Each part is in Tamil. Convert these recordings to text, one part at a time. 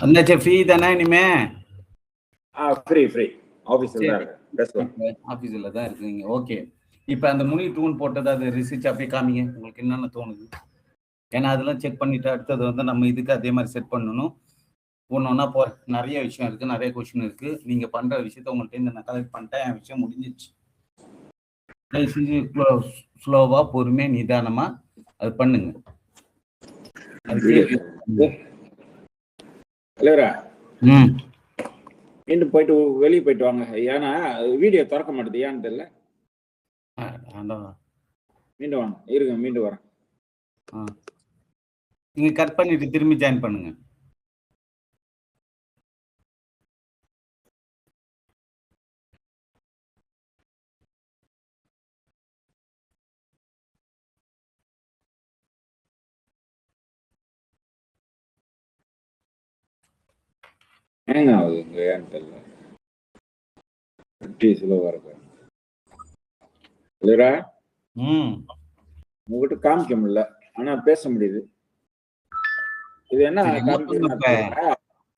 அண்ணாச்சி ஃப்ரீ தானே இனிமே? ஃப்ரீ ஆபீஸ்ல தான் இருக்கு. பேசலாம். ஆபீஸ்ல தான் இருக்கீங்க. ஓகே. இப்போ அந்த முனி டூன் போட்டது அது ரிசர்ச் அப்படியே காமிங்க. உங்களுக்கு என்னென்ன தோணுது? ஏன்னா அதெல்லாம் செக் பண்ணிட்டு அடுத்தது வந்து நம்ம இதுக்கு அதே மாதிரி செட் பண்ணணும். ஒன்று ஒன்றா நிறைய விஷயம் இருக்கு, நிறைய கொஸ்டின் இருக்கு. நீங்க பண்ற விஷயத்த உங்கள்கிட்ட நான் கலெக்ட் பண்ணிட்டேன். என் விஷயம் முடிஞ்சிச்சு. ஸ்லோவா பொறுமையா நிதானமா அது பண்ணுங்க. மீண்டும் போயிட்டு வெளியே போயிட்டு வாங்க. ஏன்னா வீடியோ திறக்க மாட்டேது, ஏன்னு தெரியல. மீண்டும் வாங்க, இருங்க, மீண்டும் வரேன். நீங்க கட் பண்ணிட்டு திரும்பி ஜாயின் பண்ணுங்க. ஏங்க ஆகுதுங்க, ஏன்னு தெரியல. ஸ்லோவா இருக்கு. உங்ககிட்ட காமிக்க முடியல, ஆனா பேச முடியுது. இது என்ன காமிக்குதுன்னா,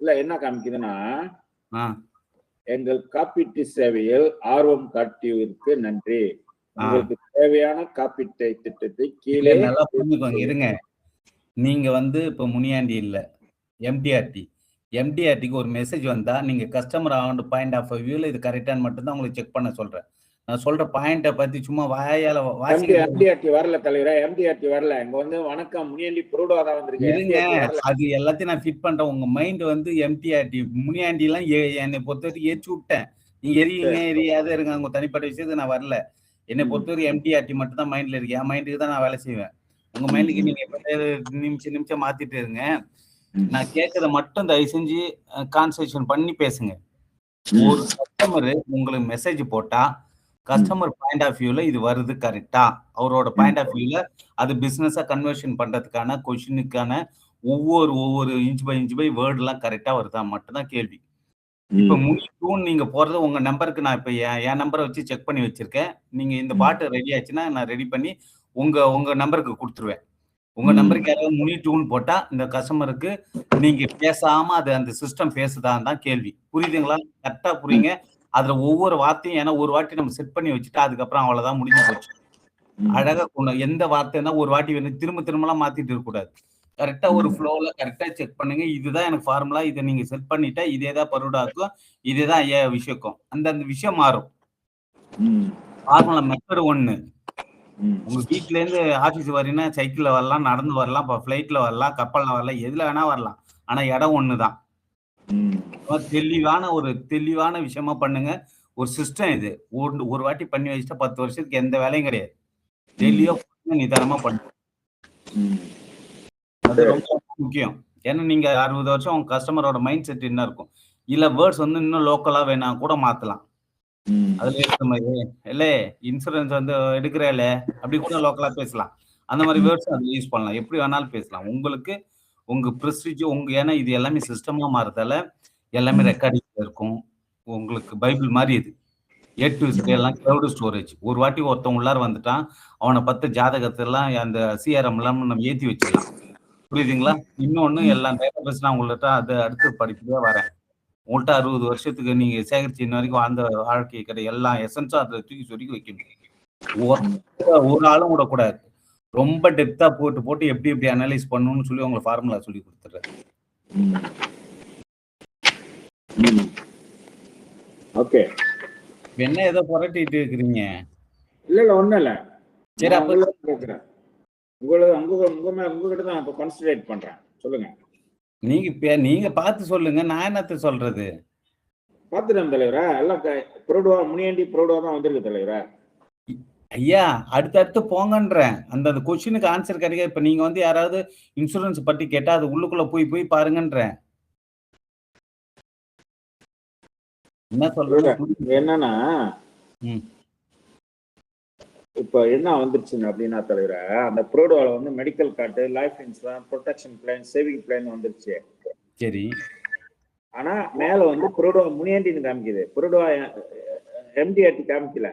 இல்ல என்ன காமிக்குதுன்னா, எங்கள் காப்பீட்டு சேவையில் ஆர்வம் காட்டியதற்கு நன்றி. உங்களுக்கு தேவையான காப்பீட்டு திட்டத்தை கீழே நல்லா புரிஞ்சுக்கோங்க. இருங்க, நீங்க வந்து இப்ப முனியாண்டி இல்ல, எம்டிஆர்டிக்கு ஒரு மெசேஜ் வந்தா நீங்க கஸ்டமர் பாயிண்ட் ஆஃப் வியூல இது கரெக்டான்னு மட்டும்தான் உங்களுக்கு செக் பண்ண சொல்றேன். நான் சொல்ற பாயிண்ட பத்தி சும்மா வாயால எம்டிஆர்டி வரல தலைவரே, எம்டிஆர்டி வரல. இங்க வந்து வணக்கம் முனியாண்டி ப்ரூடோ தான் வந்திருக்கு. இருங்க, அது எல்லாத்தையும் நான் ஃபிட் பண்றேன். உங்க மைண்ட் வந்து எம்டிஆர்டி முனியாண்டி எல்லாம் என்னை பொறுத்தவரைக்கும் ஏற்றி விட்டேன். நீங்க எரியாத இருங்க, உங்க தனிப்பட்ட விஷயத்துக்கு நான் வரல. என்னை பொறுத்தவரை எம்டிஆர்டி மட்டும் தான் மைண்ட்ல இருக்கு. என் மைண்டுக்கு தான் நான் வேலை செய்வேன். உங்க மைண்டுக்கு நீங்க நிமிஷம் மாத்திட்டு இருங்க. நான் கேட்கறத மட்டும் தயவு செஞ்சு கான்சன்ட்ரேஷன் பண்ணி பேசுங்க. ஒரு கஸ்டமர் உங்களுக்கு மெசேஜ் போட்டா கஸ்டமர் பாயிண்ட் ஆஃப் வியூல இது வருது கரெக்டா, அவரோட பாயிண்ட் ஆஃப் வியூல அது பிசினஸா கன்வர்ஷன் பண்றதுக்கான கொஸ்டினுக்கான ஒவ்வொரு இன்ச் பை வேர்ட் எல்லாம் கரெக்டா வருதா மட்டும்தான் கேள்வி. இப்ப முன் நீங்க போறது உங்க நம்பருக்கு நான் இப்ப என் நம்பரை வச்சு செக் பண்ணி வச்சிருக்கேன். நீங்க இந்த பாட்டு ரெடி ஆச்சுன்னா நான் ரெடி பண்ணி உங்க நம்பருக்கு கொடுத்துருவேன். உங்க நம்பருக்கு யாராவது முனி டூன் போட்டா இந்த கஸ்டமருக்கு நீங்க பேசாம அது அந்த சிஸ்டம் பேசுதான் தான் கேள்வி. புரியுதுங்களா? கரெக்டா புரியுங்க. அதுல ஒவ்வொரு வார்த்தையும், ஏன்னா ஒரு வாட்டி நம்ம செட் பண்ணி வச்சுட்டா அதுக்கப்புறம் அவ்வளவுதான், முடிஞ்சு போச்சு. அழகா எந்த வார்த்தைன்னா ஒரு வாட்டி வந்து திரும்பலாம் மாத்திட்டு இருக்கக்கூடாது. கரெக்டா ஒரு ஃப்ளோல கரெக்டா செக் பண்ணுங்க. இதுதான் எனக்கு ஃபார்முலா, இதை நீங்க செட் பண்ணிட்டா இதேதான் பருடாக்கும், இதேதான் விஷயக்கும். அந்த விஷயம் மாறும். ஃபார்முலா மெத்தட் ஒண்ணு. உங்க வீட்டுல இருந்து ஆபீஸ் வரீங்கன்னா சைக்கிள்ல வரலாம், நடந்து வரலாம், ஃபிளைட்ல வரலாம், கப்பல்ல வரலாம், எதுல வேணா வரலாம். ஆனா இடம் ஒண்ணுதான். தெளிவான விஷயமா பண்ணுங்க. ஒரு சிஸ்டம் இது. ஒரு வாட்டி பண்ணி வச்சுட்டா 10 வருஷத்துக்கு எந்த வேலையும் கிடையாது. தெளிவா நிதானமா பண்ணுங்க. அது ரொம்ப முக்கியம். ஏன்னா நீங்க 60 வருஷம் உங்க கஸ்டமரோட மைண்ட் செட் என்ன இருக்கும், இல்ல வேர்ட்ஸ் வந்து இன்னும் லோக்கலா வேணா கூட மாத்தலாம். அதுல இருக்கிற மாதிரி இல்ல இன்சூரன்ஸ் வந்து எடுக்கிறேல அப்படி கூட லோக்கலா பேசலாம். அந்த மாதிரி வேர்ட்ஸ் அது யூஸ் பண்ணலாம். எப்படி வேணாலும் பேசலாம். உங்களுக்கு உங்க ப்ரெஸ்டீஜ் ஏன்னா இது எல்லாமே சிஸ்டமா மாறதால எல்லாமே ரெக்கார்டிங்ல இருக்கும். உங்களுக்கு பைபிள் மாதிரி இது. A to Z எல்லாம் கிளவுட் ஸ்டோரேஜ். ஒரு வாட்டி ஒருத்தன் உள்ளார வந்துட்டான், அவனை 10 ஜாதகத்தை எல்லாம் அந்த சிஆர்எம் எல்லாம் நம்ம ஏற்றி வச்சிடலாம். புரியுதுங்களா? இன்னொன்னு எல்லா டேட்டா பேஸ் நான் உங்கள்கிட்ட அது அடுத்து படிப்படியா வரேன். உங்கள்கிட்ட 60 வருஷத்துக்கு நீங்க சேகரிச்சு இன்ன வரைக்கும் வாழ்ந்த வாழ்க்கை கிடையாது. எல்லா எசன்ஸும் அதுல தூக்கி சொருக்கி வைக்கணும். ஒரு ஆளும் விடக்கூடாது. ரொம்ப டெப்தா போட்டு எப்படி அனலைஸ் பண்ணணும்னு சொல்லி உங்களுக்கு ஃபார்முலா சொல்லி கொடுத்துறேன். ஓகே. என்ன ஏதோ புரட்டிட்டு இருக்கிறீங்க? இல்ல ஒண்ணும் இல்ல. சரி, அப்ப கேக்குறேன். உங்ககிட்ட தான் இப்ப கான்சன்ட்ரேட் பண்றேன். சொல்லுங்க. நீங்க பார்த்து சொல்லுங்க. நான் என்னத்த சொல்றது? பார்த்துட்டேன் தலைவரா. எல்லாம் ப்ரூடோவா முனியாண்டி ப்ரூடோவா தான் வந்திருக்கு தலைவரா. ஐயா அடுத்தடுத்து போங்கன்றேன். அந்த கொஸ்டினுக்கு ஆன்சர் கிடைக்க. இப்ப நீங்க வந்து யாராவது இன்சூரன்ஸ் பத்தி கேட்டா அது உள்ளுக்குள்ள போய் பாருங்கன்றேன். என்ன சொல்றது என்னன்னா, இப்ப என்ன வந்துருச்சுங்க அப்படின்னா தலைவர, அந்த ப்ரூடோல வந்து medical card, life insurance, protection plan, saving plan வந்துருச்சு. சரி. ஆனா மேல வந்து ப்ரூடோ முனியாண்டின்னு காமிக்குது. ப்ரூடோ எம்டிஆர்டி காமிக்கல.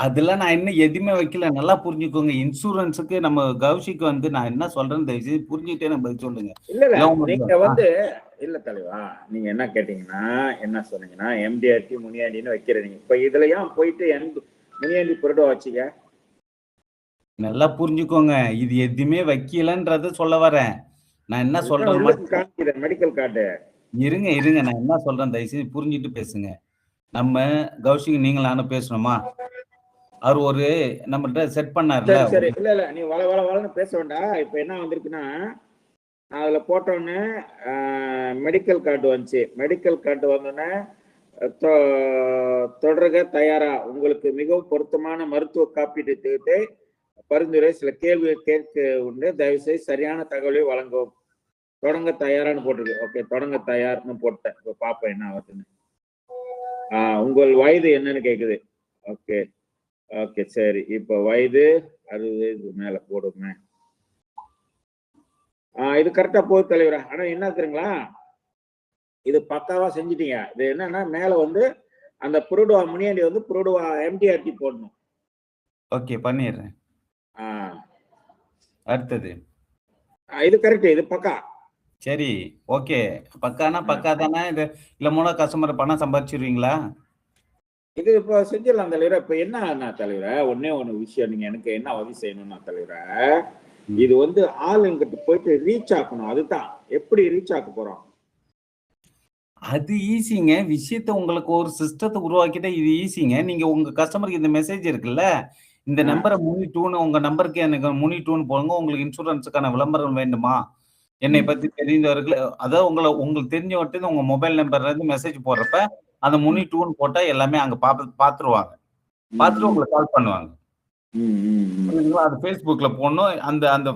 அதெல்லாம் நான் இன்னும் எதுவுமே வைக்கல. நல்லா புரிஞ்சுக்கோங்க. இன்சூரன்ஸுக்கு நம்ம கௌஷிக் வந்து நான் என்ன சொல்றேன்னு தயவு செய்து புரிஞ்சுக்கிட்டே எனக்கு பதில் சொல்லுங்க. இல்ல இல்ல உங்களுக்கு நீங்க வந்து இல்ல தலைவா, நீங்க என்ன கேட்டீங்கன்னா என்ன சொன்னீங்கன்னா எம்டிஆர்டி முனியாண்டின்னு வைக்கிறீங்க. இப்ப இதுலயும் போயிட்டு முனியாண்டி புரோடோ வச்சீங்க. நல்லா புரிஞ்சுக்கோங்க. இது எதுவுமே வைக்கலன்றத சொல்ல வரேன். நான் என்ன சொல்றேன் காமிக்கிறேன் மெடிக்கல் கார்டு. இருங்க. நான் என்ன சொல்றேன் தயவு செய்து புரிஞ்சுட்டு பேசுங்க. நம்ம கௌஷிக் நீங்களும் நானும் பேசணுமா? அவர் ஒரு நம்மள்ட்ட செட் பண்ணார்ல. சரி. இல்ல நீ வளன்னு பேச வேண்டாம். இப்ப என்ன வந்திருக்குன்னா அதுல போட்டோன்னே மெடிக்கல் கார்டு வந்துச்சு. மெடிக்கல் கார்டு வந்தோடனே தொடர்க தயாரா உங்களுக்கு மிகவும் பொருத்தமான மருத்துவ காப்பீட்டு திட்டத்தை பரிந்துரை சில கேள்வி கேட்க உண்டு. தயவு செய்து சரியான தகவலை வழங்கவும். தொடங்க தயாரான்னு போட்டிருக்கு. ஓகே, தொடங்க தயார்னு போட்டேன். இப்ப பாப்பேன் என்ன ஆகுதுன்னு. உங்கள் வயது என்னன்னு கேக்குது. ஓகே சரி. இப்ப வயது 60 மேல போடுமே. இது கரெக்டா போகுது தலைவரா. ஆனா என்ன தெரியுங்களா, இது பக்காவா செஞ்சிட்டீங்க. இது என்னன்னா மேல வந்து அந்த புரோடுவா முனியாண்டி வந்து புரோடுவா எம்டிஆர்டி போடணும். ஓகே, பண்ணிடுறேன். அடுத்தது இது கரெக்ட். இது பக்கா. சரி, ஓகே. பக்கானா பக்கா தானே? இது இல்ல மூணா கஸ்டமர் பணம் சம்பாதிச்சிருவீங்களா? இது இப்போ செஞ்சிடலாம் தலைவரா. இப்ப என்ன தலைவரா, ஒன்னே விஷயம் நீங்க எனக்கு என்ன உதவி செய்யணும்னா தலைவரா, இது வந்து ஆளுங்கிட்ட போயிட்டு ரீச் ஆக்கணும். அதுதான் எப்படி ரீச் ஆக்க போறோம். அது ஈஸிங்க. விஷயத்த உங்களுக்கு ஒரு சிஸ்டத்தை உருவாக்கிட்டா இது ஈஸிங்க. நீங்க உங்க கஸ்டமருக்கு இந்த மெசேஜ் இருக்குல்ல, இந்த நம்பரை முனி2ன்னு உங்க நம்பருக்கு எனக்கு முனி2ன்னு போடுங்க. உங்களுக்கு இன்சூரன்ஸுக்கான விளம்பரம் வேண்டுமா? என்னை பத்தி தெரிந்தவர்கள், அதாவது உங்களுக்கு தெரிஞ்சவர்கிட்ட உங்க மொபைல் நம்பர்ல இருந்து மெசேஜ் போடுறப்ப அந்த முனி2ன்னு போட்டா எல்லாமே அங்க பாத்துருவாங்க. பார்த்துட்டு உங்களுக்கு கால் பண்ணுவாங்க. அது Facebookல போடணும். அந்த அந்த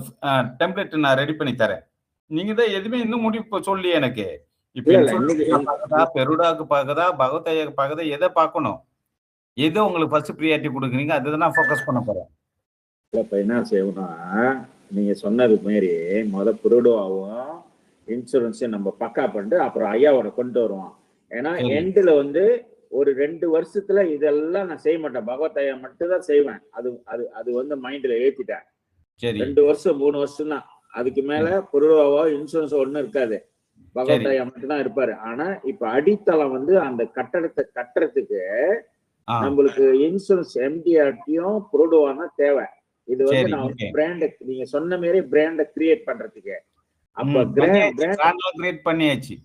டெம்ப்ளேட் நான் ரெடி பண்ணி தரேன். நீங்க தான் எதுவுமே இன்னும் முடிவு சொல்லலையே எனக்கு. இப்ப இன்சூரன்ஸ் பெருடாக்கு பாக்குதா, பகவத்தையாக்கு பாக்குதா, எதை பார்க்கணும்? எதை உங்களுக்கு ஃபர்ஸ்ட் ப்ரியாரிட்டி கொடுக்குறீங்க, அதுதான் நான் ஃபோக்கஸ் பண்ண போறேன். இப்ப என்ன செய்யணும்னா நீங்க சொன்னது மாரி புரோடோவாவும் இன்சூரன்ஸையும் நம்ம பக்கா பண்ணிட்டு அப்புறம் ஐயாவோட கொண்டு வருவோம். ஏன்னா எண்ட்ல வந்து ஒரு 2 வருஷத்துல இதெல்லாம் நான் செய்ய மாட்டேன். பகவத் ஐயா மட்டும் தான் செய்வேன். அது வந்து மைண்ட்ல ஏத்திட்டேன். 2 வருஷம் 3 வருஷம் தான். அதுக்கு மேல புரோடோவோ இன்சூரன்ஸ் ஒண்ணும் இருக்காது. பகவத் ஐயா மட்டும் தான் இருப்பாரு. ஆனா இப்ப அடித்தளம் வந்து அந்த கட்டடத்தை கட்டுறதுக்கு நம்மளுக்கு இன்சூரன்ஸ் எம்டிஆர்டியும் புரோடோவானா தேவை. இது வந்து நான் பிராண்ட் நீங்க சொன்ன மாதிரி பிராண்ட கிரியேட் பண்றதுக்கு அப்ப கிரியேட் பண்ணியாச்சு.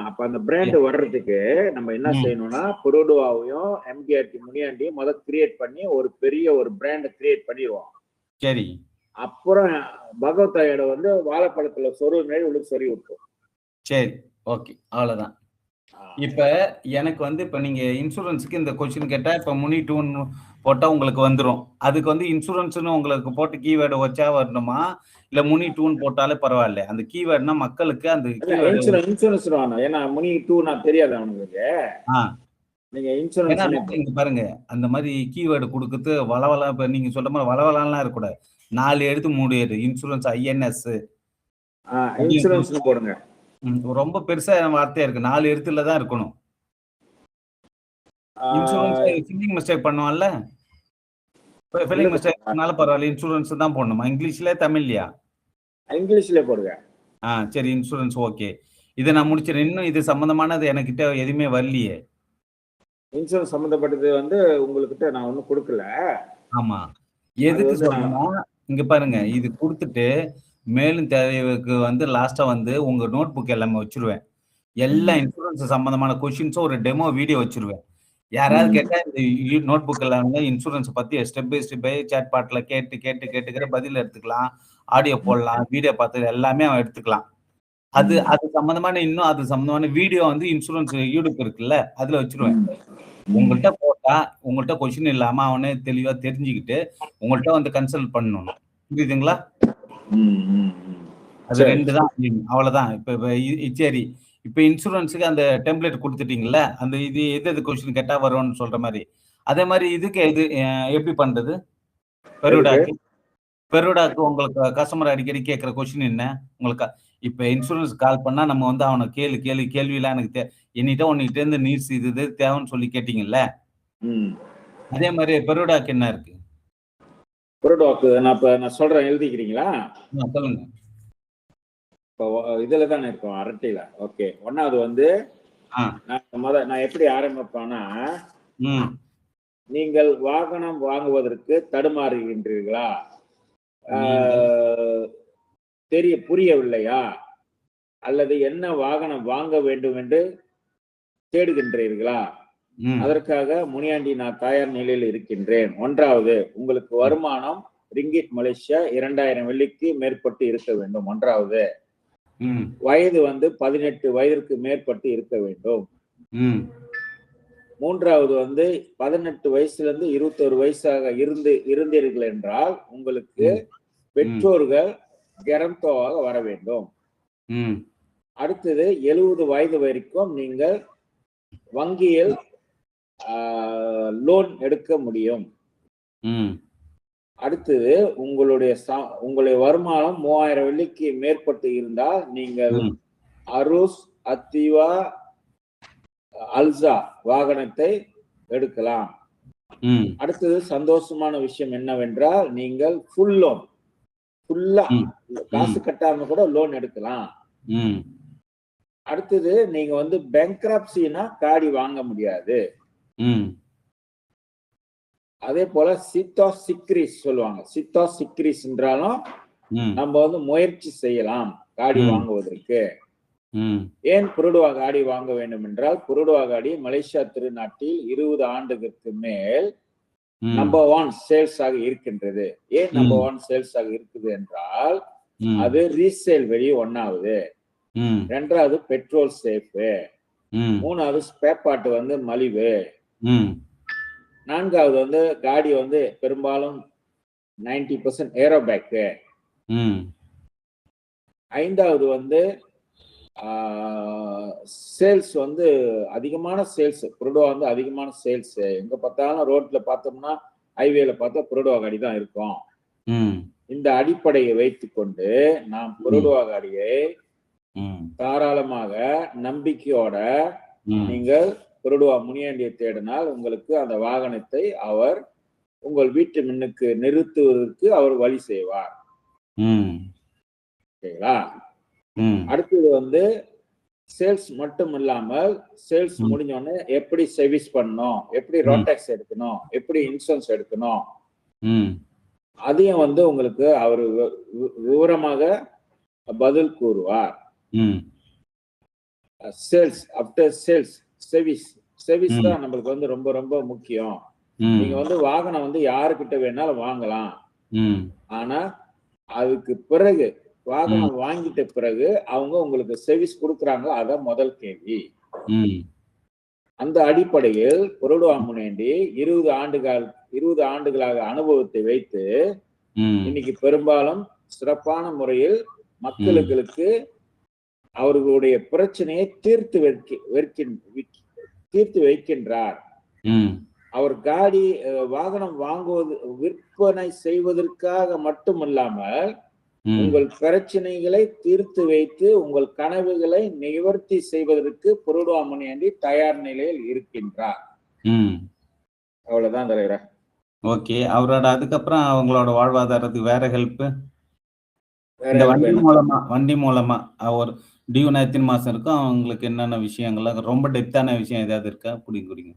அப்ப அந்த பிராண்ட் வர்றதுக்கு நம்ம என்ன செய்யணும்னா புரோடோவாவையும் எம்டிஆர்டி முனியாண்டியும் கிரியேட் பண்ணி ஒரு பெரிய ஒரு பிராண்ட கிரியேட் பண்ணிடுவோம். சரி, அப்புறம் பகவத் ஐயோட வந்து வாழைப்பழத்துல சொருவு மாதிரி உள்ளுக்கு சொருவி விட்டுரும். சரி, ஓகே, அவ்வளவுதான். இப்ப எனக்கு வந்து இப்ப நீங்க இன்சூரன்ஸுக்கு இந்த கொஸ்டின் கேட்டா இப்ப முனி2ன்னு போட்டா உங்களுக்கு வந்துரும். அதுக்கு வந்து இன்சூரன்ஸ்னு உங்களுக்கு போட்டு கீவேர்டு வச்சா வரணுமா, இல்ல முனி2ன்னு போட்டாலே பரவாயில்ல? அந்த கீவேர்டுனா மக்களுக்கு அந்த இன்சூரன்ஸ் வேணும். ஏன்னா முனி2 நான் தெரியாது அவனுக்கு. நீங்க இன்சூரன்ஸ் இங்க பாருங்க, அந்த மாதிரி கீவேர்டு கொடுக்குறது வளவலா. இப்ப நீங்க சொல்ற மாதிரி வளவலாம்லாம் இருக்கக்கூடாது. 4 எழுத்து 3 எழுத்து இன்சூரன்ஸ் ஐஎன்எஸ் இன்சூரன்ஸ் போடுங்க. ரொம்ப பெருசா வார்த்தையா இருக்கு. 4 எழுத்துல தான் இருக்கணும். இன்சூரன்ஸ் ஸ்பெல்லிங் மிஸ்டேக் பண்ணுவான்ல, ஸ்பெல்லிங் மிஸ்டேக்னால பரவாயில்ல, இன்சூரன்ஸ் தான் போடணுமா? இங்கிலீஷ்ல தமிழ்லையா? இங்கிலீஷ்ல போடுங்க. சரி, இன்சூரன்ஸ் ஓகே. இதை நான் முடிச்சிடறேன். இன்னும் இது சம்பந்தமானது எனக்கிட்ட எதுவுமே வரலையே. இன்சூரன்ஸ் சம்பந்தப்பட்டது வந்து உங்ககிட்ட நான் ஒன்னும் கொடுக்கல. ஆமா, எதுக்கு சொல்லணும்னா இங்க பாருங்க, இது கொடுத்துட்டு மேலும் தேவைக்கு வந்து லாஸ்டா வந்து உங்க நோட் புக் எல்லாமே வச்சிருவேன். எல்லா இன்சூரன்ஸ் சம்பந்தமான கொஸ்டின்ஸும் ஒரு டெமோ வீடியோ வச்சிருவேன். யாராவது கேட்டா இந்த நோட் புக் எல்லாமே இன்சூரன்ஸ் பத்தி ஸ்டெப் பை ஸ்டெப் சாட் பாட்ல கேட்டுக்கிற பதில் எடுத்துக்கலாம், ஆடியோ போடலாம், வீடியோ பார்த்து எல்லாமே அவன் எடுத்துக்கலாம். அது சம்பந்தமான இன்னும் அது சம்பந்தமான வீடியோ வந்து இன்சூரன்ஸ் யூடியூப் இருக்குல்ல, அதுல வச்சிருவேன். உங்கள்கிட்ட போட்டா உங்கள்கிட்ட கொஸ்டின் இல்லாம அவனே தெளிவா தெரிஞ்சுக்கிட்டு உங்கள்கிட்ட வந்து கன்சல்ட் பண்ணணும். புரியுதுங்களா? அது 2 தான். அவ்வளவுதான். சரி, இப்ப இன்சூரன்ஸுக்கு அந்த டெம்ப்ளேட் கொடுத்துட்டீங்கல்ல, அந்த இது எது கொஸ்டின் கேட்டா வரும்னு சொல்ற மாதிரி, அதே மாதிரி இதுக்கு எது எப்படி பண்றது? பெருடாக்கு உங்களுக்கு கஸ்டமர் அடிக்கடி கேட்கிற கொஸ்டின் என்ன? உங்களுக்கு இப்ப இன்சூரன்ஸ் கால் பண்ணா நம்ம வந்து அவனை கேள்வியெல்லாம் எனக்கு என்கிட்ட உன்கிட்ட இருந்து நீட்ஸ் இது தேவைன்னு சொல்லி கேட்டீங்கல்ல, அதே மாதிரி பெருடாக்கு என்ன இருக்கு? புரோடோக்கு நான் சொல்றேன், எழுதிக்கிறீங்களா? சொல்லுங்க. இப்போ இதுல தானே இருக்கும், அரட்டையில. ஓகே, ஒன்னாவது வந்து நான் எப்படி ஆரம்பிப்பேன்னா, நீங்கள் வாகனம் வாங்குவதற்கு தடுமாறுகின்றீர்களா? புரியவில்லையா? அல்லது என்ன வாகனம் வாங்க வேண்டும் என்று தேடுகின்றீர்களா? அதற்காக முனியாண்டி நான் தயார் நிலையில் இருக்கின்றேன். ஒன்றாவது, உங்களுக்கு வருமானம் ரிங்கிட் மலேசியா 2000 வெள்ளிக்கு மேற்பட்டு இருக்க வேண்டும். ஒன்றாவது, வயது வந்து 18 வயதிற்கு மேற்பட்டு இருக்க வேண்டும். மூன்றாவது வந்து 18 வயசுல இருந்து 21 வயசாக இருந்தீர்கள் என்றால் உங்களுக்கு பெற்றோர்கள் கெரந்தோவாக வர வேண்டும். அடுத்தது 70 வயது வரைக்கும் நீங்கள் வங்கியில் லோன் எடுக்க முடியும். அடுத்தது உங்களுடைய வருமானம் 3000 வெள்ளிக்கு மேற்பட்டு இருந்தால் நீங்கள் அரூஸ், அத்திவா, அல்சா வாகனத்தை எடுக்கலாம். அடுத்தது சந்தோஷமான விஷயம் என்னவென்றால் நீங்கள் ஃபுல்லா காசு கட்டாம கூட லோன் எடுக்கலாம். அடுத்தது நீங்க வந்து பேங்க்ரப்சினா காடி வாங்க முடியாது. அதே போல சித்தா சிக்ரிஸ் சொல்லுவாங்க. சித்தா சிக்ரிஸ் என்றாலும் நம்ம வந்து முயற்சி செய்யலாம் காடி வாங்குவதற்கு. ஏன் புருடுவா காடி வாங்க வேண்டும் என்றால், புருடுவா காடி மலேசியா திருநாட்டில் 20 ஆண்டுகளுக்கு மேல் நம்பர் 1 சேல்ஸ் ஆக இருக்கின்றது. ஏன் நம்பர் 1 சேல்ஸ் ஆக இருக்குது என்றால், அது ரீசேல் வெளி ஒன்னாவது, ரெண்டாவது பெட்ரோல் சேஃப், மூணாவது ஸ்பேர் பார்ட் வந்து மலிவு, நான்காவது வந்து காடி வந்து பெரும்பாலும் 90% ஏரோபேக், ஐந்தாவது வந்து சேல்ஸ் வந்து அதிகமான சேல்ஸ். புருடுவா வந்து அதிகமான சேல்ஸ். எங்க பார்த்தாலும் ரோட்ல பார்த்தோம்னா, ஹைவேல பார்த்தா புருடுவா காடி தான் இருக்கும். இந்த அடிப்படையை வைத்துக்கொண்டு நாம் புருடுவா காடியை தாராளமாக நம்பிக்கையோட நீங்கள் புருடுவா முனியாண்டியை தேடினால் உங்களுக்கு அந்த வாகனத்தை அவர் உங்கள் வீட்டு முன்னுக்கு நிறுத்துவதற்கு அவர் வழி செய்வார். ஓகேங்களா? அடுத்தது வந்து சேல்ஸ் மட்டும் இல்லாமல், சேல்ஸ் முடிஞ்சோடனே எப்படி சர்வீஸ் பண்ணணும், எப்படி ரோட் டாக்ஸ் எடுக்கணும், எப்படி இன்சூரன்ஸ் எடுக்கணும், அதையும் வந்து உங்களுக்கு அவர் விவரமாக பதில் கூறுவார். சேல்ஸ் ஆஃப்டர் சேல்ஸ் சர்வீஸ் தான் நம்மளுக்கு வந்து ரொம்ப ரொம்ப முக்கியம். நீங்க வந்து வாகனம் வந்து யாருக்கிட்ட வேணாலும் வாங்கலாம். ஆனா அதுக்கு பிறகு வாகனம் வாங்கிட்ட பிறகு அவங்க உங்களுக்கு சர்வீஸ் கொடுக்குறாங்க. அதான் முதல் கேள்வி. அந்த அடிப்படையில் புருடுவா முனியாண்டி 20 ஆண்டுகளாக அனுபவத்தை வைத்து இன்னைக்கு பெரும்பாலும் சிறப்பான முறையில் மக்களுக்கு அவர்களுடைய பிரச்சனையை தீர்த்து வைக்கின்றார். அவர் காடி வாகனம் வாங்குவது விற்பனை செய்வதற்காக மட்டுமல்லாமல் உங்கள் பிரச்சனைகளை தீர்த்து வைத்து உங்கள் கனவுகளை நிவர்த்தி செய்வதற்கு புருடுவா முனியாண்டி தயார் நிலையில் இருக்கின்றார். அவ்வளவுதான் தலைவரா. ஓகே, அவரோட அதுக்கப்புறம் அவங்களோட வாழ்வாதாரத்துக்கு வேற ஹெல்ப் வண்டி மூலமா ஒரு டியூனா எத்தனை மாசம் இருக்கும், அவங்களுக்கு என்னென்ன விஷயங்கள்லாம் ரொம்ப டெப்தான விஷயம் ஏதாவது இருக்கா? குடிங்க.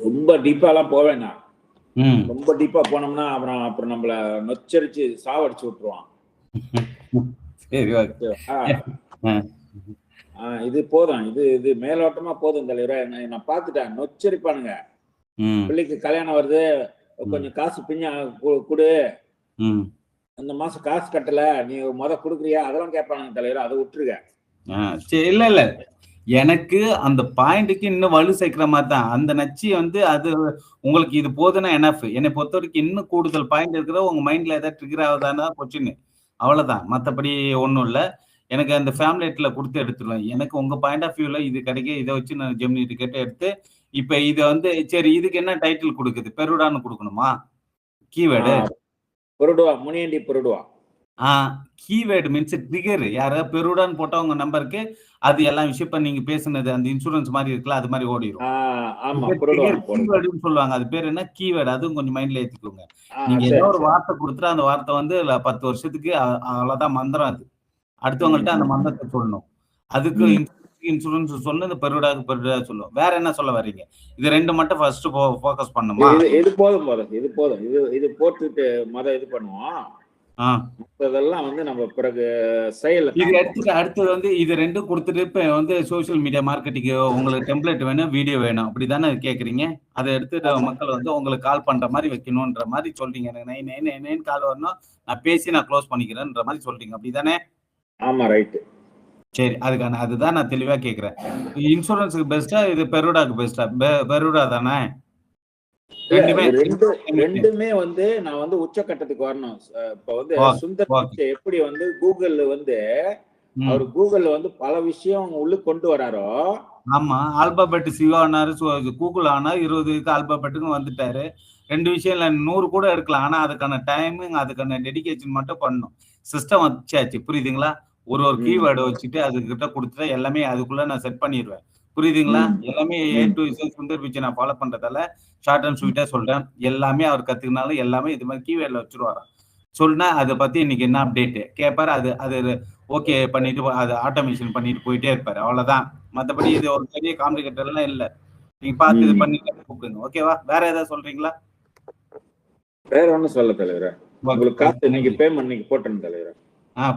ரொம்ப டீப்பாலாம் போவேண்ணா. ரொம்ப டீப்பா போனோம்னா அப்புறம் நம்மள நொச்சரிச்சு சாவடிச்சு விட்டுருவான். இது போதும், இது மேலோட்டமா போதும் தலைவரா. நான் பாத்துட்டேன், நொச்சரிப்பானுங்க. பிள்ளைக்கு கல்யாணம் வருது, கொஞ்சம் காசு பிஞ்சா கொடு, இந்த மாசம் காசு கட்டல, நீ குடுக்குறியா, அதெல்லாம் கேட்பானுங்க தலைவரா. அதை விட்டுருங்க. இல்ல எனக்கு அந்த பாயிண்ட்டுக்கு இன்னும் வலு சேர்க்கிற மாதிரி தான் அந்த நச்சு வந்து அது உங்களுக்கு இது போதுன்னா எனஃப். என்னை பொறுத்த வரைக்கும் இன்னும் கூடுதல் பாயிண்ட் இருக்கிற உங்க மைண்ட்ல ஏதாவது ட்ரிகர் ஆகுதானா கொஸ்டின், அவ்வளவுதான். மற்றபடி ஒன்றும் இல்லை. எனக்கு அந்த ஃபேமிலிட்ல கொடுத்து எடுத்துருவேன். எனக்கு உங்க பாயிண்ட் ஆஃப் வியூல இது கிடைக்க, இதை வச்சு நான் ஜெமினி டிக்கெட் எடுத்து இப்ப இது வந்து சரி இதுக்கு என்ன டைட்டில் கொடுக்குது, பெருடான்னு கொடுக்கணுமா கீவேர்டு? புருடுவா முனியாண்டி புருடுவா. Keyword means trigger. யாராவது பெருடான்னு போட்டா உங்க நம்பருக்கு அது எல்லாம் விஷயம் இப்ப நீங்க பேசுனது அந்த இன்சூரன்ஸ் மாதிரி இருக்குல்ல, அது மாதிரி ஓடிரும். ஆமா புரோடுவான் போடுங்க. கீவேர்டுன்னு சொல்லுவாங்க. அது பேர் என்ன? கீவேர்டு. அதுவும் கொஞ்சம் மைண்ட்ல ஏத்திக்கோங்க. நீங்க சரி ஏதோ ஒரு சரி வார்த்தை கொடுத்துட்டு அந்த வார்த்தை வந்து 10 வருஷத்துக்கு அவ்வளவுதான் மந்திரம் அது. அடுத்தவங்கள்ட்ட அந்த மந்திரத்தை சொல்லணும். அதுக்கு இன்சூரன்ஸ் சொல்லணும். இந்த பெருடா சொல்லும். வேற என்ன சொல்ல வர்றீங்க? இது 2 மட்டும் ஃபர்ஸ்ட் ஃபோக்கஸ் பண்ணுமா? இது போதும் இது போதும். இது போட்டுட்டு இது பண்ணுவோம். மத்ததெல்லாம் வந்து நம்ம பிறகு செயல்ல இது எடுத்துட்டு அடுத்தது வந்து இது 2 கொடுத்துட்டு இப்ப வந்து சோசியல் மீடியா மார்க்கெட்டிங் உங்களுக்கு டெம்ப்ளேட் வேணும், வீடியோ வேணும். அப்படிதானே கேக்குறீங்க? அதை எடுத்துட்டு மக்கள் வந்து உங்களுக்கு கால் பண்ற மாதிரி வைக்கணும்ன்ற மாதிரி சொல்றீங்க. எனக்கு கால் வரணும், நான் பேசி நான் க்ளோஸ் பண்ணிக்கிறேன்ற மாதிரி சொல்றீங்க. அப்படிதானே? ஆமா ரைட். சரி, அதுதான் நான் தெளிவா கேக்குறேன். இன்சூரன்ஸுக்கு பெஸ்டா இது பெருடாக்கு பெஸ்டா? பெருடா தானே? ரெண்டுமே வந்து நான் வந்து உச்சக்கட்டத்துக்கு வரணும். இப்ப வந்து சுந்தர் பிச்சை எப்படி வந்து கூகுள்ல வந்து அவர் கூகுள்ல வந்து பல விஷயம் உள்ள கொண்டு வராரோ. ஆமா, ஆல்பாபெட் சிவா ஆனாரு, கூகுள் ஆனாரு, 20 ஆல்பாபெட்டுக்கு வந்துட்டாரு. 2 விஷயம் இல்ல, 100 கூட இருக்கலாம். ஆனா அதுக்கான டைமிங், அதுக்கான டெடிகேஷன் மட்டும் பண்ணணும். சிஸ்டம் வச்சாச்சு, புரியுதுங்களா? ஒரு கீவேர்டு வச்சுட்டு அதுகிட்ட கொடுத்துட்டா எல்லாமே அதுக்குள்ள நான் செட் பண்ணிடுவேன். புரியுதுங்களா? எல்லாமே A to Z Sundar Pichai நான் ஃபாலோ பண்றதால ஷார்ட் அண்ட் ஸ்வீட்டா சொல்றேன். எல்லாமே அவர் கத்துக்கினாலும் எல்லாமே இது மாதிரி கீவேர்ட்ல வச்சிருவாராம். சொன்னா அதை பத்தி இன்னைக்கு என்ன அப்டேட் கேட்பாரு. அது ஓகே பண்ணிட்டு அது ஆட்டோமேஷன் பண்ணிட்டு போயிட்டே இருப்பாரு. அவ்வளவுதான். மத்தபடி இது ஒரு பெரிய காம்ப்ளிகேட்டட் எல்லாம் இல்ல. நீங்க பார்த்து இது பண்ணிட்டு கூப்பிடுங்க. ஓகேவா? வேற ஏதாவது சொல்றீங்களா? வேற ஒண்ணும் சொல்ல தலைவரே. உங்களுக்கு காசு இன்னைக்கு பேமெண்ட் இன்னைக்கு போட்டுறேன் தலைவரே.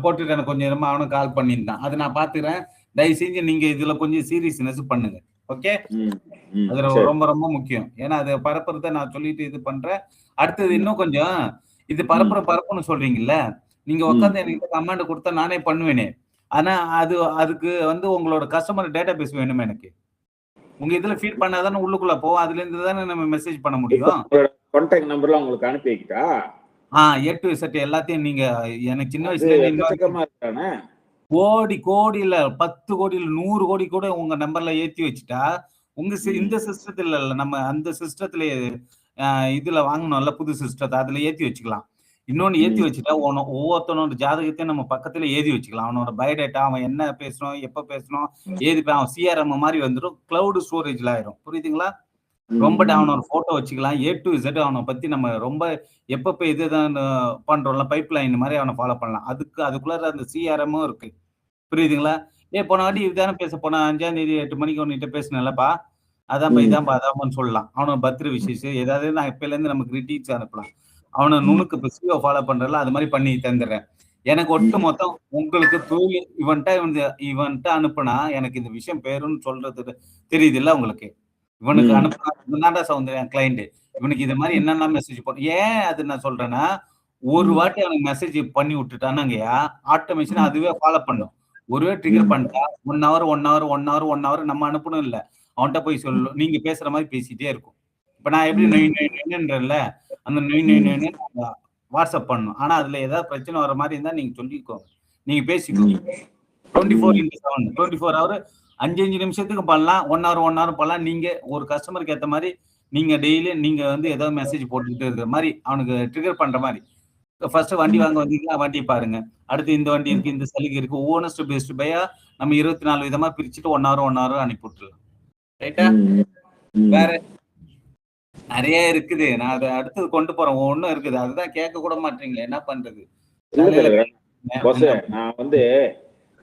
போட்டுட்டு எனக்கு கொஞ்சம் நேரமா அவனும் கால் பண்ணியிருந்தான். அதை நான் பாத்துக்கிறேன். தயவு செஞ்சு நீங்க இதுல கொஞ்சம் சீரியஸ்னஸ் பண்ணுங்க. ஓகே, அது ரொம்ப ரொம்ப முக்கியம். ஏன்னா அதை பரப்புறத நான் சொல்லிட்டு இது பண்றேன். அடுத்தது இன்னும் கொஞ்சம் இது பரப்புன்னு சொல்றீங்கல்ல, நீங்க உட்காந்து எனக்கு கமாண்ட் கொடுத்தா நானே பண்ணுவேனே. ஆனா அதுக்கு வந்து உங்களோட கஸ்டமர் டேட்டா பேஸ் வேணுமே எனக்கு. உங்க இதுல ஃபீட் பண்ணாதானே உள்ளுக்குள்ள போவோம். அதுல இருந்து தானே நம்ம மெசேஜ் பண்ண முடியும். கான்டாக்ட் நம்பர்லாம் உங்களுக்கு அனுப்பி வைக்கிட்டா? A to Z எல்லாத்தையும் நீங்க எனக்கு சின்ன வயசுல கோடி இல்ல 10 கோடி இல்ல 100 கோடி கூட உங்க நம்பர்ல ஏத்தி வச்சுட்டா உங்க இந்த சிஸ்டத்துல இல்ல, நம்ம அந்த சிஸ்டத்துல இதுல வாங்கணும்ல புது சிஸ்டத்தை அதுல ஏத்தி வச்சுக்கலாம். இன்னொன்னு ஏத்தி வச்சுட்டா ஒவ்வொருத்தனோட ஜாதகத்தையும் நம்ம பக்கத்துல ஏதி வச்சுக்கலாம். அவனோட பயோடேட்டா, அவன் என்ன பேசணும், எப்ப பேசணும், ஏது அவன் CRM மாதிரி வந்துடும். கிளவுட் ஸ்டோரேஜ்ல ஆயிரும். புரியுதுங்களா? ரொம்ப அவனோட போட்டோ வச்சுக்கலாம். A to Z அவனை பத்தி நம்ம ரொம்ப எப்பப்ப இதுதான் பண்றோம்ல பைப் லைன் மாதிரி அவனை ஃபாலோ பண்ணலாம். அதுக்குள்ள அந்த CRM இருக்கு. புரியுதுங்களா? போன வாட்டி இதுதானே பேச போனா 5ஆம் தேதி 8 மணிக்கு ஒன்னிட்ட பேசினேன்லப்பா, அதான்ப்பா இதான்ப்பான்னு சொல்லலாம். அவனோட பர்த்டே விசேஷம் ஏதாவது நான் இப்பல இருந்து நமக்கு கிரீட்டிங்ஸ் அனுப்பலாம். அவனை நுணுக்கு இப்ப CEO ஃபாலோ பண்றல அது மாதிரி பண்ணி தந்துடுறேன். எனக்கு ஒட்டு மொத்தம் உங்களுக்கு தொழில் இவன்ட்ட அனுப்புனா எனக்கு இந்த விஷயம் பேருன்னு சொல்றது தெரியுது இல்ல உங்களுக்கு? இவனுக்கு அனுப்புனா சௌந்தர்யா கிளைண்ட் இவனுக்கு இது மாதிரி என்னென்ன மெசேஜ் போடும். ஏன் அது நான் சொல்றேன்னா, ஒரு வாட்டி அவனுக்கு மெசேஜ் பண்ணி விட்டுட்டானாங்கயா ஆட்டோமேஷன் அதுவே ஃபாலோ பண்ணும். ஒருவே ட்ரிகர் பண்ணிட்டா 1 hour நம்ம அனுப்பணும் இல்ல, அவன்கிட்ட போய் சொல்லணும். நீங்க பேசுற மாதிரி பேசிட்டே இருக்கும். இப்ப நான் எப்படி நொய்ன்றேன்ல, அந்த நொய் வாட்ஸ்அப் பண்ணணும். ஆனா அதுல ஏதாவது பிரச்சனை வர மாதிரி இருந்தா நீங்க சொல்லிக்கோங்க, நீங்க பேசிக்கோங்க. 24/7 24 hour 5 நிமிஷத்துக்கு பண்ணலாம். 1 hour பண்ணலாம். நீங்க ஒரு கஸ்டமருக்கு ஏத்த மாதிரி நீங்க டெய்லி நீங்க வந்து ஏதாவது மெசேஜ் போட்டுக்கிட்டு இருக்கிற மாதிரி அவனுக்கு ட்ரிகர் பண்ற மாதிரி. ஃபர்ஸ்ட் வண்டி வாங்க வந்தீங்களா, வண்டி பாருங்க. அடுத்து இந்த வண்டி இருக்கு, இந்த சலுகை இருக்கு. ஒவ்வொன்றும் ஸ்டெப் பை ஸ்டெப் பையா நம்ம 24 விதமா பிரிச்சுட்டு 1 hour அனுப்பி விட்டுலாம். ரைட்டா? வேற நிறைய இருக்குது. நான் அதை அடுத்தது கொண்டு போறேன். ஒன்னும் இருக்குது. அதுதான் கேட்க கூட மாட்டீங்களே, என்ன பண்றது? நான் வந்து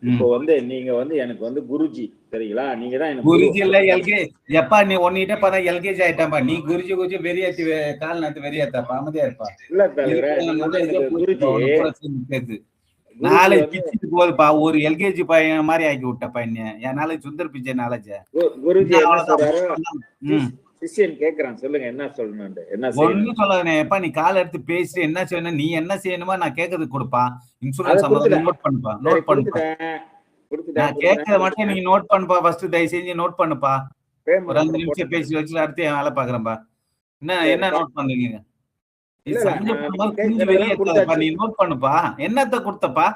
இப்போ வந்து நீங்க வந்து எனக்கு வந்து குருஜி சரிங்களா? நீங்க தான் எனக்கு குருஜி இல்ல எல்கேஜி. எப்பா நீ ஒன்னிட்ட பார்த்தா எல்கேஜி ஆயிட்டாம்பா. நீ குருஜி வெறியாத்தி கால் நாத்து வெறியாத்தாப்பா. அமைதியா இருப்பா. இல்ல தலைவரே, குருஜி நாளைக்கு பிச்சுட்டு போகுதுப்பா. ஒரு எல்கேஜி பையன் மாதிரி ஆக்கி விட்டப்பா என்ன. என் நாளைக்கு சுந்தர் பிச்சை நாளைக்கு குருஜி என்ன சொல்றாரு? சிஷ்யன் கேக்குறான், சொல்லுங்க என்ன சொல்லணும். என்ன ஒண்ணும் சொல்லாதே. எப்பா நீ கால் எடுத்து பேசிட்டு என்ன செய்யணும், நீ என்ன செய்யணுமா நான் கேட்கறதுக்கு கொடுப்பா. இன்சூரன்ஸ் நோட் பண்ணுப்பா. நோட் பண்ணுப்பா. நான் கேட்கறத மட்டும் நீங்க நோட் பண்ணுப்பா. ஃபர்ஸ்ட் தயவு செஞ்சு நோட் பண்ணுப்பா. ஒரு 5 நிமிஷம் பேசி வச்சு அடுத்து என் வேலை பாக்குறேன்பா. என்ன நோட் பண்றீங்க? நீ நோட் பண்ணுப்பா. என்னத்த கொடுத்தப்பா?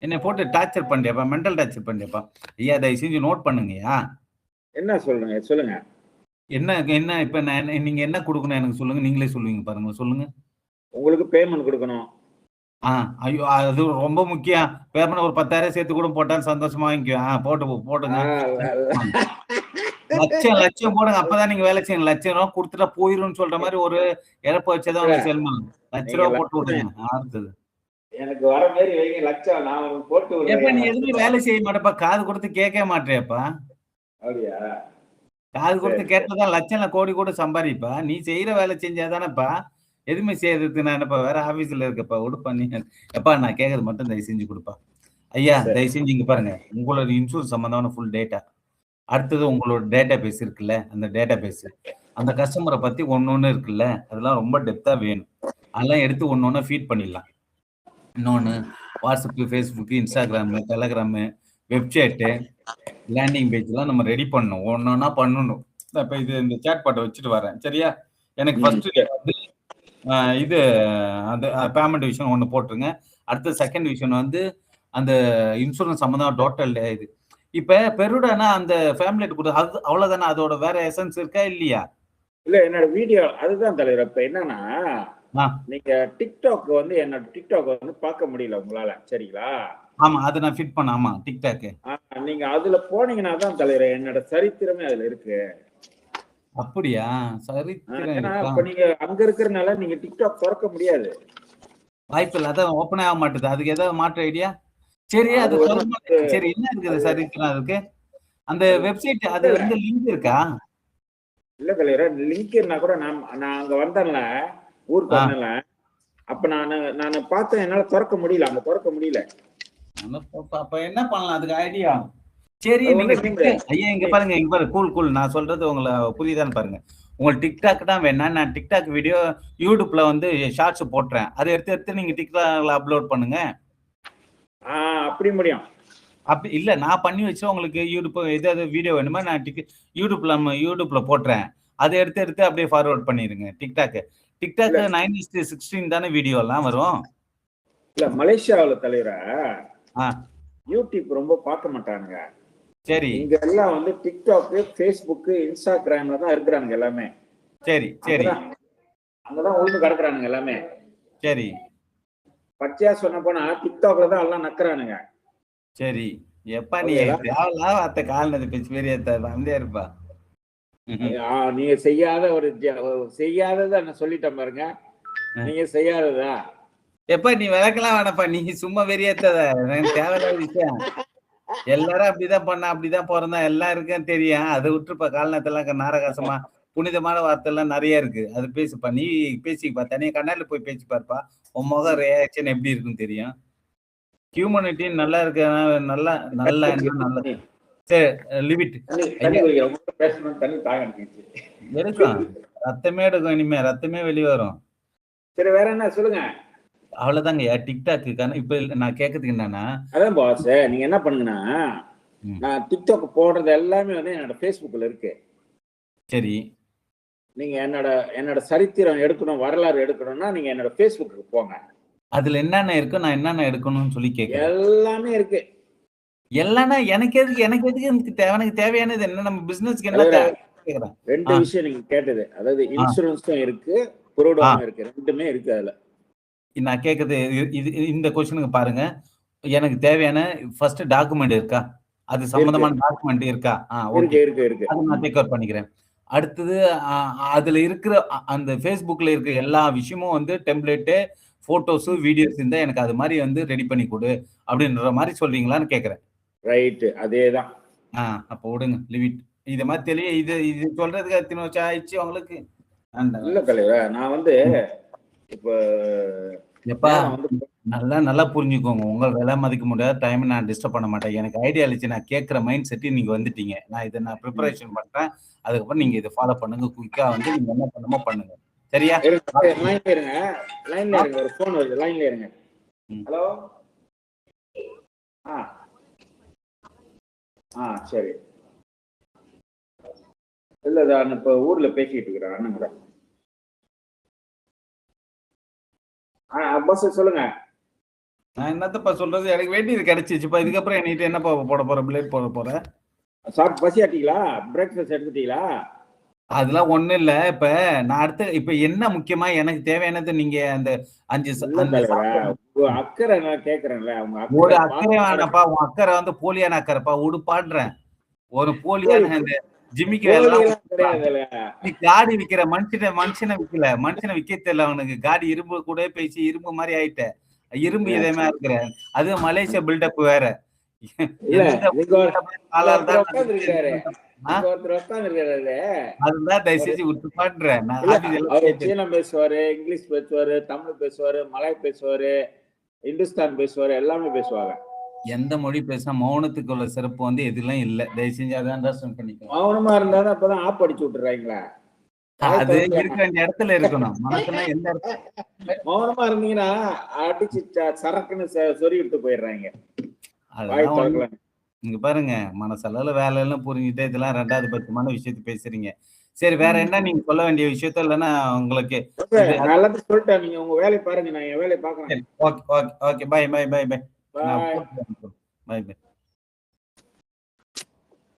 என்ன போட்டு டார்ச்சர் பண்றியாப்பா? மென்டல் டார்ச்சர் பண்றியாப்பா? ஐயா தயவு செஞ்சு நோட் பண்ணுங்கய்யா. என்ன சொல்றீங்க சொல்லுங்க. என்ன இப்ப நீங்க என்ன கொடுக்கணும் எனக்கு சொல்லுங்க. நீங்களே சொல்லுவீங்க பாருங்க. சொல்லுங்க. உங்களுக்கு பேமெண்ட் கொடுக்கணும். ஐயோ அது ரொம்ப முக்கியம். பேப்பர் ஒரு 10,000 சேர்த்து கூட போட்டாலும் சந்தோஷமா வாங்கிக்குவேன். போட்டுங்க. லட்சம் போடுங்க. அப்பதான் நீங்க வேலை செய்யணும். ₹1,00,000 கொடுத்துட்டா போயிரும்னு சொல்ற மாதிரி ஒரு இழப்ப வச்சுதான் உங்களுக்கு செல்வம். ₹1,00,000 போட்டு விடுங்க. அடுத்தது எனக்கு வர மாதிரி வைங்க லட்சம் நான் போட்டு எப்ப நீ எதுவுமே வேலை செய்ய மாட்டேப்பா, காது கொடுத்து கேட்க மாட்டேப்பா. அப்படியா? காது கொடுத்து கேட்டதான் லட்சம் கோடி கூட சம்பாதிப்பா. நீ செய்யற வேலை செஞ்சாதானப்பா எதுவுமே செய்யறதுக்கு நான் என்னப்பா வேற ஆபீஸ்ல இருக்கப்பா உடுப்பா நீ எப்பா நான் கேட்கறது மட்டும் தயவு செஞ்சு கொடுப்பா. ஐயா தயவு செஞ்சு இங்க பாருங்க உங்களோட இன்சூரன்ஸ் சம்பந்தமான ஃபுல் டேட்டா. அடுத்தது உங்களோட டேட்டா பேஸ் இருக்குல்ல அந்த டேட்டா பேஸ் அந்த கஸ்டமரை பத்தி ஒன்னொன்னு இருக்குல்ல அதெல்லாம் ரொம்ப டெப்தா வேணும். அதெல்லாம் எடுத்து ஒன்னொன்னு ஃபீட் பண்ணிடலாம். இன்னொன்னு WhatsApp, Facebook, Instagram, Telegram, website, landing பேஜ்லாம் நம்ம ரெடி பண்ணணும். ஒன்னொன்னா பண்ணணும். இப்ப இது இந்த சேட் பாட்டை வச்சுட்டு வரேன் சரியா? எனக்கு ஃபர்ஸ்ட் வந்து இது அந்த பேமெண்ட் விஷயம் ஒன்று போட்டுருங்க. அடுத்த செகண்ட் விஷயம் வந்து அந்த இன்சூரன்ஸ் சம்மந்தம் டோட்டல் இது. இப்ப பெருடானா அந்த ஃபேமிலிட்டு கூட அது அவ்வளவுதானே, அதோட வேற எசன்ஸ் இருக்கா இல்லையா? இல்ல என்னோட வீடியோ அதுதான் தலைவர். இப்ப என்னன்னா நீங்க டிக்டாக் வந்து என்னோட டிக்டாக் வந்து பார்க்க முடியல உங்களால சரிங்களா? ஆமா அது நான் ஃபிட் பண்ண. ஆமா டிக்டாக் நீங்க அதுல போனீங்கன்னா தான் தலைவர் என்னோட சரித்திரமே அதுல இருக்கு. அப்படியா? சரித்திரம் இப்ப நீங்க அங்க இருக்கிறனால நீங்க டிக்டாக் திறக்க முடியாது. வாய்ப்பு இல்லை. அதான் ஓப்பனே ஆக மாட்டேது. அதுக்கு ஏதாவது மாற்று ஐடியா? சரி அது சரி என்ன இருக்குது சரித்திரம் அதுக்கு? அந்த வெப்சைட் அது வந்து லிங்க் இருக்கா? இல்ல தலைவர் லிங்க் இருந்தா கூட நான் அங்க வந்தேன்ல ஊருக்கு வந்தேன்ல அப்ப நான் பார்த்தேன் என்னால திறக்க முடியல. அங்க திறக்க முடியல. அப்ப என்ன பண்ணலாம் அதுக்கு ஐடியா? சரி நீங்க ஐயா இங்க பாருங்க கூல் நான் சொல்றது உங்களை புரியுதான்னு பாருங்க. உங்களுக்கு டிக்டாக் தான் வேணா நான் டிக்டாக் வீடியோ யூடியூப்ல வந்து ஷார்ட்ஸ் போட்டுறேன். அதை எடுத்து நீங்க டிக்டாக்ல அப்லோட் பண்ணுங்க. அப்படி முடியும். அப்படி இல்ல நான் பண்ணி வச்சு உங்களுக்கு யூடியூப் ஏதாவது வீடியோ வேணுமா நான் யூடியூப்ல போட்டுறேன். அதை எடுத்து அப்படியே ஃபார்வர்ட் பண்ணிருங்க. டிக்டாக் 9:16 தானே வீடியோ எல்லாம் வரும். இல்ல மலேசியாவுல தலைவர யூடியூப் ரொம்ப பார்க்க மாட்டானுங்க. சரி இங்க எல்லாம் வந்து டிக்டாக், ஃபேஸ்புக், இன்ஸ்டாகிராம்ல தான் இருக்கிறானுங்க எல்லாமே. சரி அங்கதான் உழுந்து கிடக்குறானுங்க எல்லாமே. சரி பச்சையா சொன்ன போனா டிக்டாக்ல தான் எல்லாம் நக்குறானுங்க. சரி எப்பா நீ தேவையில்லாத வார்த்தை கால்னது பேச்சு பெரிய வந்தே இருப்பா. நீங்க செய்யாதத நான் சொல்லிட்டேன் பாருங்க. நீங்க செய்யாததா எப்ப நீ விளக்கலாம் வேணப்பா. நீ சும்மா வெறியேத்தத தேவையில்லாத விஷயம். எல்லாரும் அப்படிதான் பிறந்தா எல்லாம் இருக்குன்னு தெரியும். அதை விட்டுருப்பா. கால்நத்தெல்லாம் நாரகாசமா புனிதமான வார்த்தை எல்லாம் நிறைய இருக்கு. அது பேசுப்பா. நீ பேசிப்பா. தனியா கண்ணால போய் பேசி பாருப்பா. உன் முகம் ரியாக்ஷன் எப்படி இருக்குன்னு தெரியும். ஹியூமனிட்டி நல்லா இருக்கு. நல்லா சரி லிமிட் எடுக்கும். ரத்தமே எடுக்கும். இனிமே ரத்தமே வெளியே வரும். சரி வேற என்ன சொல்லுங்க. அவ்வளவுதாங்க டிக்டாக். இப்ப நான் கேட்கறதுக்கு என்னன்னா அதான் பாஸ் நீங்க என்ன பண்ணுங்கன்னா நான் டிக்டாக் போடுறது எல்லாமே வந்து என்னோட ஃபேஸ்புக்ல இருக்கு. சரி நீங்க என்னோட சரித்திரம் எடுக்கணும் வரலாறு எடுக்கணும்னா நீங்க என்னோட ஃபேஸ்புக்கு போங்க. அதுல என்னென்ன இருக்கு நான் என்னென்ன எடுக்கணும்னு சொல்லி கேட்கிறேன். எல்லாமே இருக்கு. எல்லாமே எனக்கு எதுக்கு தேவையானது என்ன நம்ம பிசினஸ்க்கு என்ன தேவை கேக்குறேன். ரெண்டு விஷயம் நீங்க கேட்டது அதாவது இன்சூரன்ஸும் இருக்கு புரோடாவும் இருக்கு. ரெண்டுமே இருக்கு அதுல. நான் கேக்குறது இந்த கொஸ்டினுக்கு பாருங்க. எனக்கு தேவையான ஃபர்ஸ்ட் டாக்குமெண்ட் இருக்கா? அது சம்பந்தமான டாக்குமெண்ட் இருக்கா? இருக்கு. அது நான் டேக் ஓவர் பண்ணிக்கிறேன். அடுத்தது அதுல இருக்கிற அந்த ஃபேஸ்புக்ல இருக்க எல்லா விஷயமும் வந்து டெம்ப்ளேட், போட்டோஸ், வீடியோஸ் இருந்தா எனக்கு அது மாதிரி வந்து ரெடி பண்ணி கொடு அப்படின்ற மாதிரி சொல்றீங்களான்னு கேக்குறேன். ரைட் அதேதான். அப்ப விடுங்க லிமிட். இத மாதிரி தெளிய இது சொல்றதுக்கு எத்தனை வருஷம் ஆயிடுச்சு உங்களுக்கு? இல்ல தலைவர் நான் வந்து இப்ப எப்பா நல்லா புரிஞ்சுக்கோங்க. உங்க விலை மதிக்க முடியாத டைம் நான் டிஸ்டர்ப் பண்ண மாட்டேன். எனக்கு ஐடியா இருந்துச்சு. நான் கேட்கிற மைண்ட் செட்டு நீங்க வந்துட்டீங்க. நான் ப்ரிப்பரேஷன் பண்றேன். அதுக்கப்புறம் நீங்க இதை ஃபாலோ பண்ணுங்க. குயிக்கா வந்து நீங்க என்ன பண்ணுமோ பண்ணுங்க. சரியா? லைன்ல இருங்க. ஒரு போன் வருது. லைன்ல இருங்க. ஹலோ. சரி. இல்ல நான் இப்ப ஊர்ல பேசிட்டு இருக்கிறேன் அண்ணன் கூட. பஸ் சொல்லுங்க. நான் என்னத்தப்பா சொல்றது? எனக்கு வேண்டியது கிடைச்சிச்சுப்பா. இதுக்கப்புறம் என்கிட்ட என்னப்பா போட போற பிளேட் போட போறேன். சாப்பிட்டு பசி ஆட்டிங்களா? பிரேக்ஃபாஸ்ட் எடுத்துட்டீங்களா? அதெல்லாம் ஒண்ணும் இல்ல. இப்ப நான் இப்ப என்ன முக்கியமா எனக்கு தேவையானது நீங்க அந்த 5 இல்ல அந்த தலைவரே, உங்க அக்கறை நான் கேக்குறேன்ல, உங்க ஒரு அக்கறை அக்கறை வேணாப்பா. உன் அக்கறை வந்து போலியான அக்கறைப்பா. உடுப்பான்றேன். ஒரு போலியான அந்த ஜிமிக்கு வேலைலாம் போலியெல்லாம் கிடையாதுல்ல. நீ காடி விக்கிற மனுஷனை விக்கல. மனுஷனை விக்க தெரியல அவனுக்கு. காடி இரும்பு கூட பேசி இரும்பு மாதிரி ஆயிட்ட. இரும்பு இதயமா இருக்கிற. அது மலேசியா பில்டப் வேற. இல்ல எந்த நீங்க ஆளால் ஒருத்தர் தான் உட்காந்துருக்காரு, நீங்க ஒருத்தர் உட்காந்துருக்காரு. அதுதான் தயவு செஞ்சு விட்டுப்பான்றேன். நான் இல்ல ஆபீஸ் எல்லாம் அவரு போயிட்டு சீனம் பேசுவாரு, இங்கிலீஷ் பேசுவாரு, தமிழ் பேசுவாரு, மலாய் பேசுவாரு, இந்துஸ்தான் பேசுவாரு, எல்லாமே பேசுவாங்க. எந்த மொழி பேசினா மௌனத்துக்கு உள்ள சிறப்பு வந்து எதுலாம் இல்ல. தயவு செஞ்சு அதை அண்டர்ஸ்டாண்ட் பண்ணிக்கலாம். மௌனமா இருந்தாலும் அப்பதான் ஆப் அடிச்சு விட்டுறாங்களா? அது இருக்க வேண்டிய இடத்துல இருக்கணும். மனசுனா எந்த இடத்துல மௌனமா இருந்தீங்கன்னா அடிச்சு சரக்குன்னு சொறி விட்டு போயிடுறாங்க. அதெல்லாம் இங்க பாருங்க, மனசளவுல வேலை எல்லாம் புரிஞ்சுட்டு இதெல்லாம் 2வது பட்சமான விஷயத்த பேசுறீங்க. சரி, வேற என்ன நீங்க சொல்ல வேண்டிய விஷயத்த இல்லைன்னா உங்களுக்கு நான் எல்லாத்தையும் சொல்லிட்டேன். நீங்க உங்க வேலையை பாருங்க, நான் என் வேலையை பாக்குறேன். Okay okay okay. Bye bye bye bye. Bye. Bye by.